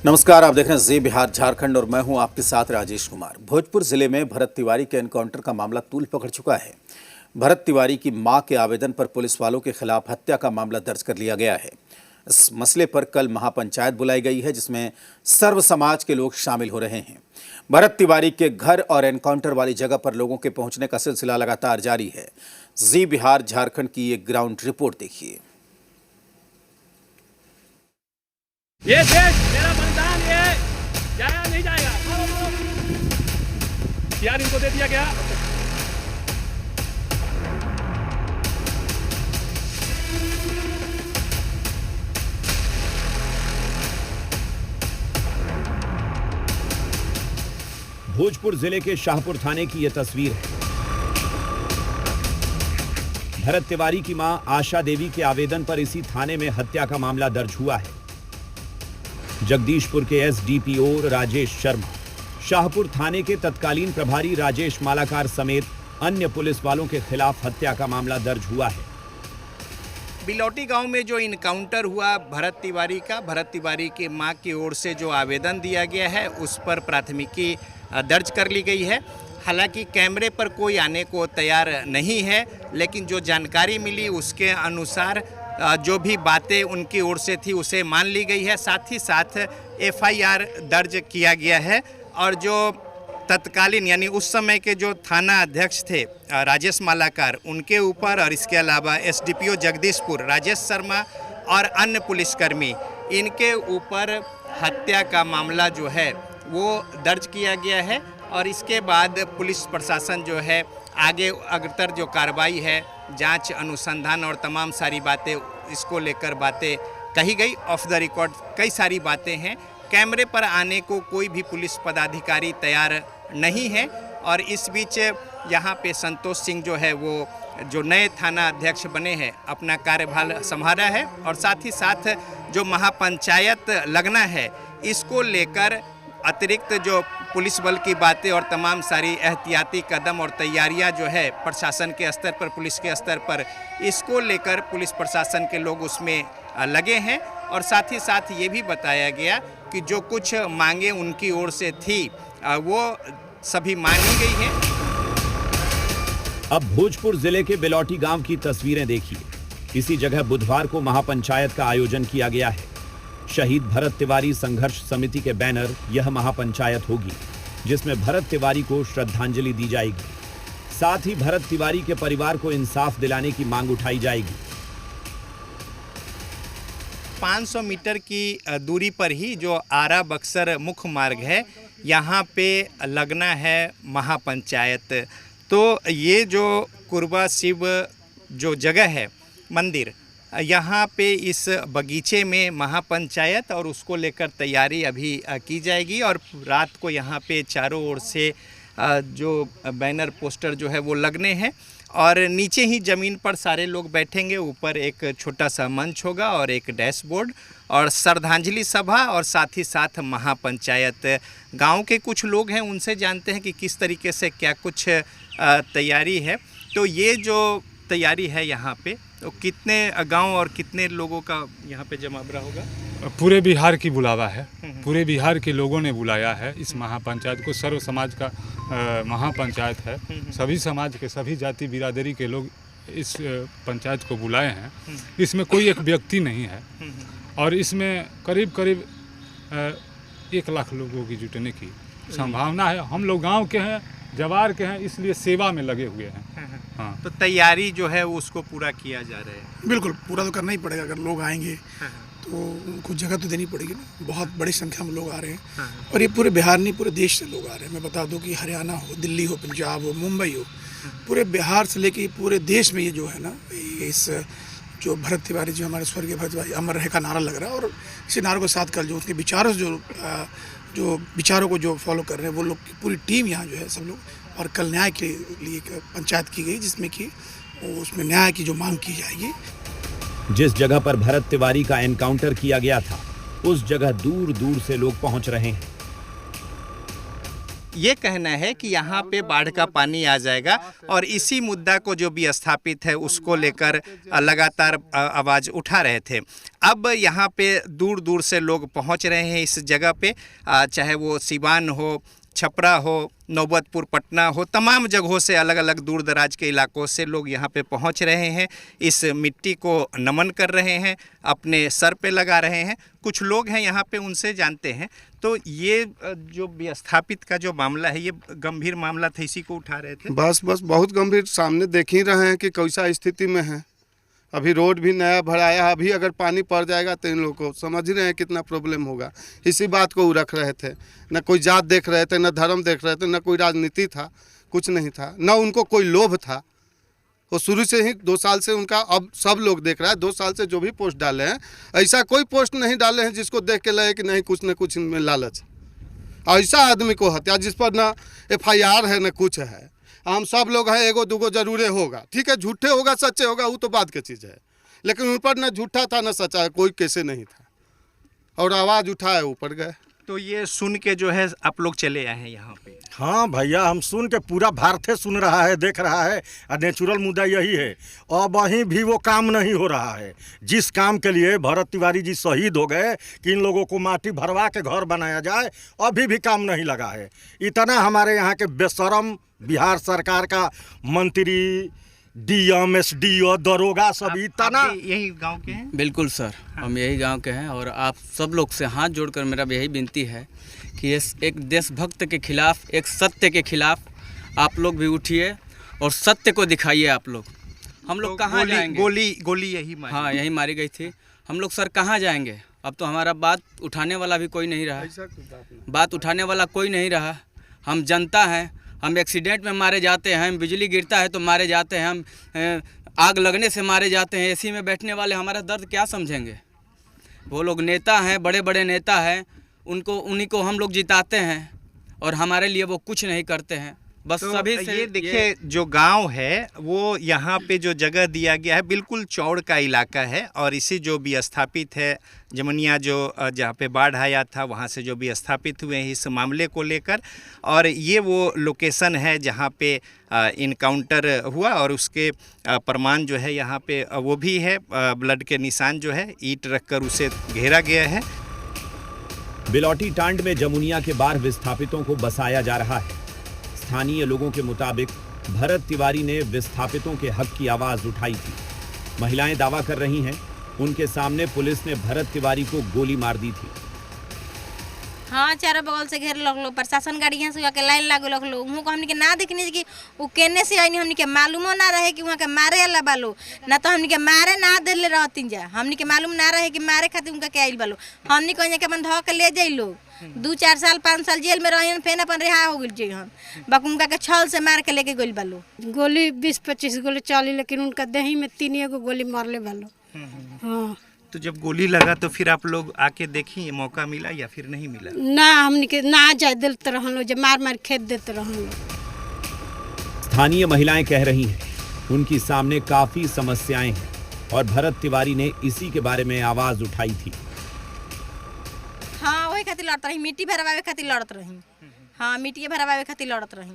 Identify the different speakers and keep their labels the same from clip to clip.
Speaker 1: नमस्कार, आप देख रहे हैं जी बिहार झारखंड और मैं हूं आपके साथ राजेश कुमार। भोजपुर जिले में भरत तिवारी के एनकाउंटर का मामला तूल पकड़ चुका है। भरत तिवारी की मां के आवेदन पर पुलिस वालों के खिलाफ हत्या का मामला दर्ज कर लिया गया है। इस मसले पर कल महापंचायत बुलाई गई है, जिसमें सर्व समाज के लोग शामिल हो रहे हैं। भरत तिवारी के घर और एनकाउंटर वाली जगह पर लोगों के पहुंचने का सिलसिला लगातार जारी है। जी बिहार झारखंड की एक ग्राउंड रिपोर्ट देखिए।
Speaker 2: ये देश मेरा बलिदान ये जाया नहीं जाएगा। यार इनको दे दिया गया।
Speaker 3: भोजपुर जिले के शाहपुर थाने की यह तस्वीर है। भरत तिवारी की मां आशा देवी के आवेदन पर इसी थाने में हत्या का मामला दर्ज हुआ है। जगदीशपुर के एसडीपीओ राजेश शर्मा, शाहपुर थाने के तत्कालीन प्रभारी राजेश मालाकार समेत अन्य पुलिस वालों के खिलाफ हत्या का मामला दर्ज हुआ है।
Speaker 4: बिलौटी गांव में जो इनकाउंटर हुआ भरत तिवारी के मां की ओर से जो आवेदन दिया गया है, उस पर प्राथमिकी दर्ज कर ली गई है। हालांकि कैमरे पर कोई आने को तैयार नहीं है, लेकिन जो जानकारी मिली उसके अनुसार जो भी बातें उनकी ओर से थी उसे मान ली गई है। साथ ही साथ एफआईआर दर्ज किया गया है और जो तत्कालीन यानी उस समय के जो थाना अध्यक्ष थे राजेश मालाकार, उनके ऊपर और इसके अलावा एसडीपीओ जगदीशपुर राजेश शर्मा और अन्य पुलिसकर्मी, इनके ऊपर हत्या का मामला जो है वो दर्ज किया गया है। और इसके बाद पुलिस प्रशासन जो है आगे अग्रतर जो कार्रवाई है, जांच अनुसंधान और तमाम सारी बातें, इसको लेकर बातें कही गई। ऑफ द रिकॉर्ड कई सारी बातें हैं। कैमरे पर आने को कोई भी पुलिस पदाधिकारी तैयार नहीं है। और इस बीच यहाँ पे संतोष सिंह जो है वो जो नए थाना अध्यक्ष बने हैं, अपना कार्यभार संभाला है। और साथ ही साथ जो महापंचायत लगना है, इसको लेकर अतिरिक्त जो पुलिस बल की बातें और तमाम सारी एहतियाती कदम और तैयारियां जो है प्रशासन के स्तर पर, पुलिस के स्तर पर, इसको लेकर पुलिस प्रशासन के लोग उसमें लगे हैं। और साथ ही साथ ये भी बताया गया कि जो कुछ मांगे उनकी ओर से थी वो सभी मानी गई हैं।
Speaker 3: अब भोजपुर जिले के बिलौटी गांव की तस्वीरें देखिए। इसी जगह बुधवार को महापंचायत का आयोजन किया गया है। शहीद भरत तिवारी संघर्ष समिति के बैनर यह महापंचायत होगी, जिसमें भरत तिवारी को श्रद्धांजलि दी जाएगी। साथ ही भरत तिवारी के परिवार को इंसाफ दिलाने की मांग उठाई जाएगी।
Speaker 4: 500 मीटर की दूरी पर ही जो आरा बक्सर मुख्य मार्ग है, यहाँ पे लगना है महापंचायत। तो ये जो कुरबा शिव जो जगह है मंदिर, यहाँ पे इस बगीचे में महापंचायत और उसको लेकर तैयारी अभी की जाएगी। और रात को यहाँ पे चारों ओर से जो बैनर पोस्टर जो है वो लगने हैं। और नीचे ही ज़मीन पर सारे लोग बैठेंगे, ऊपर एक छोटा सा मंच होगा और एक डैशबोर्ड और श्रद्धांजलि सभा और साथ ही साथ महापंचायत। गांव के कुछ लोग हैं, उनसे जानते हैं कि किस तरीके से क्या कुछ तैयारी है। तो ये जो तैयारी है यहाँ पे, तो कितने गांव और कितने लोगों का यहाँ पे जमावड़ा होगा?
Speaker 5: पूरे बिहार की बुलावा है। पूरे बिहार के लोगों ने बुलाया है इस महापंचायत को। सर्व समाज का महापंचायत है। सभी समाज के, सभी जाति बिरादरी के लोग इस पंचायत को बुलाए हैं। इसमें कोई एक व्यक्ति नहीं है और इसमें करीब 1 लाख लोगों की जुटने की संभावना है। हम लोग गांव के हैं, जवार के हैं, इसलिए सेवा में लगे हुए हैं। हाँ।
Speaker 4: तो तैयारी जो है उसको पूरा किया जा रहा है।
Speaker 6: बिल्कुल पूरा तो करना ही पड़ेगा। अगर लोग आएंगे तो उनको जगह तो देनी पड़ेगी ना। बहुत बड़ी संख्या में लोग आ रहे हैं और ये पूरे बिहार नहीं, पूरे देश से लोग आ रहे हैं। मैं बता दूं कि हरियाणा हो, दिल्ली हो, पंजाब हो, मुंबई हो, पूरे बिहार से लेके पूरे देश में ये जो है ना, इस जो भरत तिवारी जो हमारे स्वर्गीय भरत तिवारी अमर रहे का नारा लग रहा है। और इसी नारे को साथ कर जो उसके विचारों जो विचारों को जो फॉलो कर रहे हैं वो लोग की पूरी टीम यहाँ जो है सब लोग। और कल न्याय के लिए एक पंचायत की गई, जिसमें कि उसमें न्याय की जो मांग की जाएगी।
Speaker 3: जिस जगह पर भरत तिवारी का एनकाउंटर किया गया था, उस जगह दूर दूर से लोग पहुंच रहे हैं।
Speaker 4: ये कहना है कि यहाँ पे बाढ़ का पानी आ जाएगा और इसी मुद्दा को जो भी स्थापित है उसको लेकर लगातार आवाज़ उठा रहे थे। अब यहाँ पे दूर दूर से लोग पहुँच रहे हैं इस जगह पे, चाहे वो सिवान हो, छपरा हो, नौबतपुर, पटना हो, तमाम जगहों से अलग अलग दूर दराज के इलाकों से लोग यहाँ पे पहुँच रहे हैं, इस मिट्टी को नमन कर रहे हैं, अपने सर पे लगा रहे हैं। कुछ लोग हैं यहाँ पे, उनसे जानते हैं। तो ये जो विस्थापित का जो मामला है, ये गंभीर मामला था, इसी को उठा रहे थे।
Speaker 7: बस बहुत गंभीर, सामने देख ही रहे हैं कि कैसा स्थिति में है। अभी रोड भी नया भराया है, अभी अगर पानी पड़ जाएगा तो इन लोगों को समझ ही रहे हैं कितना प्रॉब्लम होगा। इसी बात को वो रख रहे थे, न कोई जात देख रहे थे, न धर्म देख रहे थे, न कोई राजनीति था, कुछ नहीं था, न उनको कोई लोभ था। वो शुरू से ही 2 साल से उनका, अब सब लोग देख रहा है, 2 साल से जो भी पोस्ट डाले हैं, ऐसा कोई पोस्ट नहीं डाले हैं जिसको देख के लगे कि नहीं कुछ न कुछ इनमें लालच। ऐसा आदमी को हत्या जिस पर ना FIR है न कुछ है, हम सब लोग हैं, एगो दूगो जरूरे होगा, ठीक है, झूठे होगा सच्चे होगा वो तो बात की चीज़ है, लेकिन उन पर न झूठा था न सच्चा, कोई कैसे नहीं था, और आवाज़ उठाए ऊपर गए।
Speaker 4: तो ये सुन के जो है आप लोग चले आए हैं यहाँ पे?
Speaker 8: हाँ भैया, हम सुन के, पूरा भारत सुन रहा है, देख रहा है, और नेचुरल मुद्दा यही है। अब वहीं भी वो काम नहीं हो रहा है जिस काम के लिए भरत तिवारी जी शहीद हो गए कि इन लोगों को माटी भरवा के घर बनाया जाए, अभी भी काम नहीं लगा है। इतना हमारे यहाँ के बेशरम बिहार सरकार का मंत्री, DM, SDO, दरोगा सब इतना।
Speaker 4: यही गांव के हैं?
Speaker 9: बिल्कुल सर, हम यही गांव के हैं और आप सब लोग से हाथ जोड़कर मेरा यही विनती है कि इस एक देशभक्त के खिलाफ, एक सत्य के खिलाफ आप लोग भी उठिए और सत्य को दिखाइए। आप लोग, हम लोग कहाँ जाएंगे?
Speaker 4: गोली यही मारी?
Speaker 9: हाँ, यही मारी गई थी। हम लोग सर कहाँ जाएंगे? अब तो हमारा बात उठाने वाला भी कोई नहीं रहा, बात उठाने वाला कोई नहीं रहा। हम जनता हैं, हम एक्सीडेंट में मारे जाते हैं, हम बिजली गिरता है तो मारे जाते हैं, हम आग लगने से मारे जाते हैं। एसी में बैठने वाले हमारा दर्द क्या समझेंगे? वो लोग नेता हैं, बड़े बड़े नेता हैं, उन्हीं को हम लोग जिताते हैं और हमारे लिए वो कुछ नहीं करते हैं। बस
Speaker 4: तो
Speaker 9: सभी से
Speaker 4: ये देखिए, जो गांव है वो यहाँ पे जो जगह दिया गया है बिल्कुल चौड़ का इलाका है, और इसी जो भी स्थापित है जमनिया, जो जहाँ पे बाढ़ आया था वहाँ से जो भी स्थापित हुए हैं इस मामले को लेकर, और ये वो लोकेशन है जहाँ पे इनकाउंटर हुआ, और उसके प्रमाण जो है यहाँ पे वो भी है, ब्लड के निशान जो है, ईंट रखकर उसे घेरा गया है।
Speaker 3: बिलौटी टांड में जमुनिया के 12 विस्थापितों को बसाया जा रहा है। स्थानीय लोगों के मुताबिक भरत तिवारी ने विस्थापितों के हक की आवाज उठाई थी। महिलाएं दावा कर रही हैं, उनके सामने पुलिस ने भरत तिवारी को गोली मार दी थी।
Speaker 10: हाँ, चारों बगल से घेर लगलो, प्रशासन गाड़ी यहाँ से के लाइन लागो लगलो। वहाँ को हमने के ना देखनी कि वो केने से आई, हमने के मालूमो ना रहे कि वहाँ के मारे वाला बालो, ना तो हमने के मारे ना दिले रहती जा, हमने के मालूम ना रहे कि मारे खातिर उनका के आइल बालो। हमने कहीं के अपन धो के ले जाइलो, 2-4 साल 5 साल जेल में रही, फिर अपन रिहा हो गई जी। हम बकुमका के छल से मार के लेके गइल बालो।
Speaker 11: गोली 20-25 गोली चली, लेकिन उनका देही में 3 गोली मारले बालो। हाँ,
Speaker 4: तो जब गोली लगा तो फिर आप लोग आके देखिए, मौका मिला या फिर नहीं मिला?
Speaker 11: ना, हमने के ना जाए देते रहन लो, जब मार मार खेत देते रहन लो।
Speaker 3: स्थानीय महिलाएं कह रही हैं, उनकी सामने काफी समस्याएं हैं और भरत तिवारी ने इसी के बारे में आवाज उठाई थी।
Speaker 10: हाँ, वही खातिर लड़त रही, मिट्टी भरवावे खातिर लड़त रही। हाँ, मिट्टी भरवावे खातिर लड़त रही।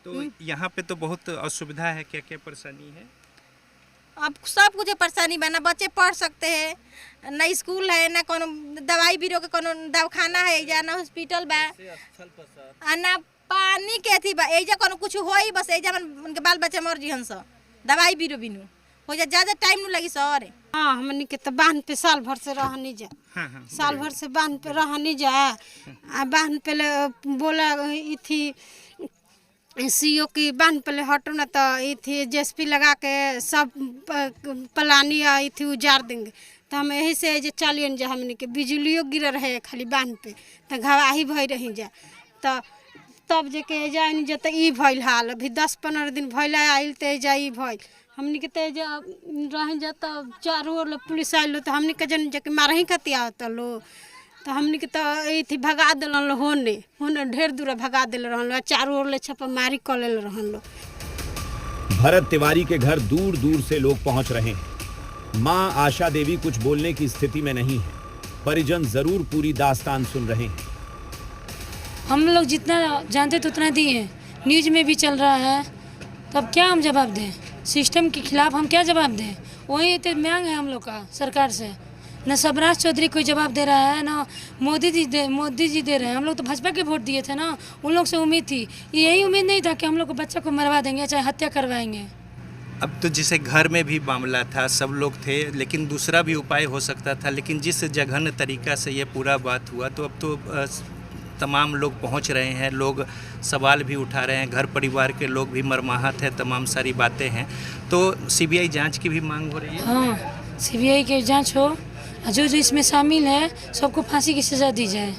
Speaker 4: तो यहाँ पे तो बहुत असुविधा है, क्या क्या परेशानी है?
Speaker 10: अब सब कुछ परेशानी बना, बच्चे पढ़ सकते हैं, ना स्कूल है, ना कोनो दवाई बीरो के कोनो दवाखाना है, या ना हॉस्पिटल बा, ना पानी के अथी बा, एजा कोनो कुछ होई, बस एजा उनके बाल बच्चे मर जी हंस, दवाई बीरो बिनु हो जा, ज्यादा टाइम न लगी सर।
Speaker 11: हाँ, हमने के तो बांध पे साल भर से रहनी जा। साल भर से बांध पे रहनी जा। बांध पे बोला थी CO की बांध पहले हटो ना, तो ये थी JSP लगा के सब पलानी आई थी उजाड़ देंगे। तो हम यही से जो चलिए जा, हमने के बिजलियों गिर रहे खाली बांध पे, तो घवाही भई रही जा। तो तब जे जा नहीं जा, तो ई भइल हाल। अभी 10-15 दिन भइल आइल तो जा ई भइल। हमने के तेज रह जा, तो चारों ओर पुलिस आइलो, तो हमने के जन जाके मारही खाती आवत लो, तो हमने के तो ये थी भगा दिलन, होने ढेर दूर भगा दिल रहन, चारों ओर ले छापामारी कर ले रहन लो।
Speaker 3: भरत तिवारी के घर दूर दूर से लोग पहुंच रहे हैं। मां आशा देवी कुछ बोलने की स्थिति में नहीं है, परिजन जरूर पूरी दास्तान सुन रहे हैं।
Speaker 12: हम लोग जितना जानते थे उतना दिए, न्यूज़ में भी चल रहा है, तब क्या हम जवाब दें? सिस्टम के खिलाफ हम क्या जवाब दें? वही तो मांग है हम लोग का सरकार से। न सबराज चौधरी कोई जवाब दे रहा है, ना मोदी जी दे रहे हैं। हम लोग तो भाजपा के वोट दिए थे ना, उन लोग से उम्मीद थी, यही उम्मीद नहीं था कि हम लोग को बच्चा को मरवा देंगे चाहे हत्या करवाएंगे।
Speaker 4: अब तो जैसे घर में भी मामला था, सब लोग थे, लेकिन दूसरा भी उपाय हो सकता था, लेकिन जिस जघन्य तरीक़ा से ये पूरा बात हुआ तो अब तो तमाम लोग पहुंच रहे हैं, लोग सवाल भी उठा रहे हैं, घर परिवार के लोग भी मर्माहत हैं, तमाम सारी बातें हैं। तो सीबीआई जांच की भी मांग हो रही है।
Speaker 12: हाँ, सीबीआई की जांच हो, जो इसमें शामिल है सबको फांसी की सज़ा दी जाए,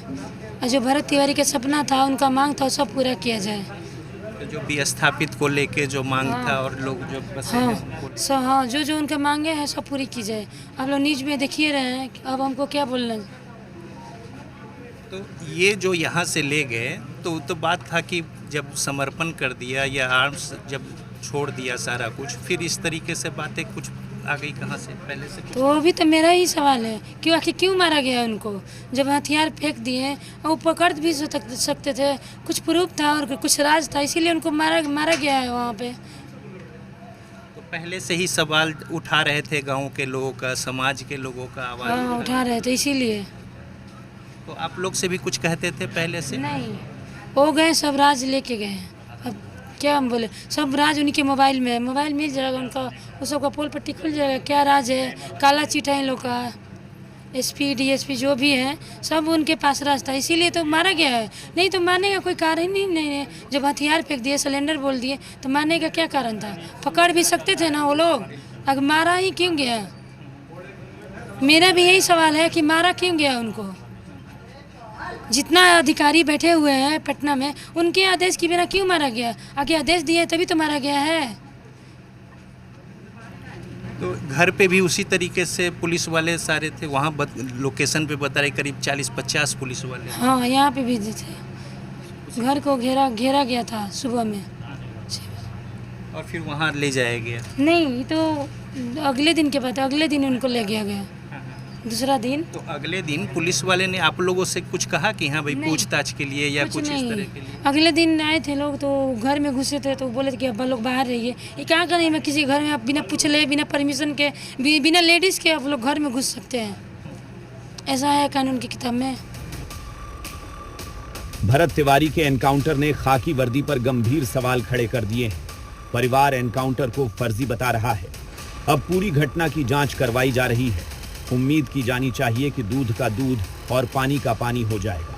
Speaker 12: और जो भरत तिवारी का सपना था, उनका मांग था, सब पूरा किया जाए।
Speaker 4: तो जो विस्थापित को लेके जो मांग था और लोग जो बसे हैं,
Speaker 12: हाँ, जो उनके मांगे हैं सब पूरी की जाए। आप लोग न्यूज़ में देखिए रहे हैं, अब हमको क्या बोलना।
Speaker 4: तो ये जो यहाँ से ले गए तो बात था कि जब समर्पण कर दिया या आर्म्स जब छोड़ दिया सारा कुछ, फिर इस तरीके से बातें कुछ आ गई कहाँ से पहले से?
Speaker 12: तो अभी तो मेरा ही सवाल है, क्यों आखिर क्यों मारा गया उनको? जब हथियार फेंक दिए और वो पकड़ भी सकते थे, कुछ प्रूफ था और कुछ राज था, इसीलिए उनको मारा गया है वहाँ पे।
Speaker 4: तो पहले से ही सवाल उठा रहे थे गाँव के लोगों का, समाज के लोगों का आवाज़?
Speaker 12: हाँ, उठा रहे थे, इसीलिए।
Speaker 4: तो आप लोग से भी कुछ कहते थे पहले से?
Speaker 12: नहीं, वो गए सब राज लेके गए। अब क्या हम बोले, सब राज उनके मोबाइल में है, मोबाइल मिल जाएगा उनका, उस सबका पोल पट्टी खुल जाएगा, क्या राज है, काला चिट्ठा इन लोग का, एसपी डीएसपी जो भी है सब उनके पास राज था, इसीलिए तो मारा गया है। नहीं तो मारने का कोई कारण ही नहीं है। जब हथियार फेंक दिए, सिलेंडर बोल दिए, तो मारने का क्या कारण था? पकड़ भी सकते थे ना वो लोग, अगर मारा ही क्यों गया? मेरा भी यही सवाल है कि मारा क्यों गया उनको? जितना अधिकारी बैठे हुए हैं पटना में, उनके आदेश के बिना क्यों मारा गया? आगे आदेश दिए तभी तो मारा गया है।
Speaker 4: तो घर पे भी उसी तरीके से पुलिस वाले सारे थे वहाँ, लोकेशन पे बता रहे करीब 40-50 पुलिस वाले।
Speaker 12: हाँ, यहाँ पे भी थे। घर को घेरा गया था सुबह में।
Speaker 4: और फिर वहाँ ले जाया गया?
Speaker 12: नहीं, तो अगले दिन के बाद, अगले दिन उनको ले गया दूसरा दिन।
Speaker 4: तो अगले दिन पुलिस वाले ने आप लोगों से कुछ कहा कि हाँ भाई पूछताछ के लिए या कुछ इस तरह के लिए?
Speaker 12: अगले दिन आए थे लोग, तो घर में घुसे थे, तो बोले थे कि अब लोग बाहर रहिए। ये क्या करें, मैं किसी घर में आप बिना पूछ ले, बिना परमिशन के, बिना लेडीज़ के आप लोग घर में घुस सकते हैं, ऐसा है कानून की किताब में।
Speaker 3: भरत तिवारी के एनकाउंटर ने खाकी वर्दी पर गंभीर सवाल खड़े कर दिए हैं। परिवार एनकाउंटर को फर्जी बता रहा है। अब पूरी घटना की जांच करवाई जा रही है। उम्मीद की जानी चाहिए कि दूध का दूध और पानी का पानी हो जाएगा।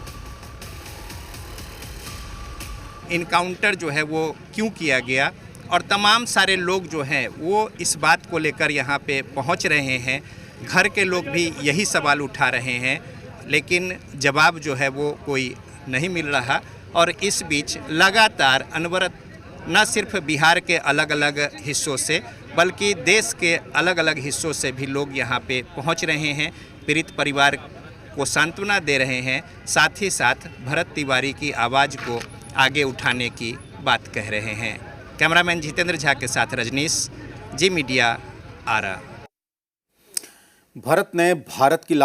Speaker 4: इनकाउंटर जो है वो क्यों किया गया, और तमाम सारे लोग जो हैं वो इस बात को लेकर यहाँ पे पहुँच रहे हैं। घर के लोग भी यही सवाल उठा रहे हैं, लेकिन जवाब जो है वो कोई नहीं मिल रहा। और इस बीच लगातार अनवरत न सिर्फ बिहार के अलग अलग हिस्सों से बल्कि देश के अलग अलग हिस्सों से भी लोग यहाँ पे पहुँच रहे हैं, पीड़ित परिवार को सांत्वना दे रहे हैं, साथ ही साथ भरत तिवारी की आवाज़ को आगे उठाने की बात कह रहे हैं। कैमरामैन जितेंद्र झा के साथ रजनीश, जी मीडिया, आरा।
Speaker 1: भरत ने भारत की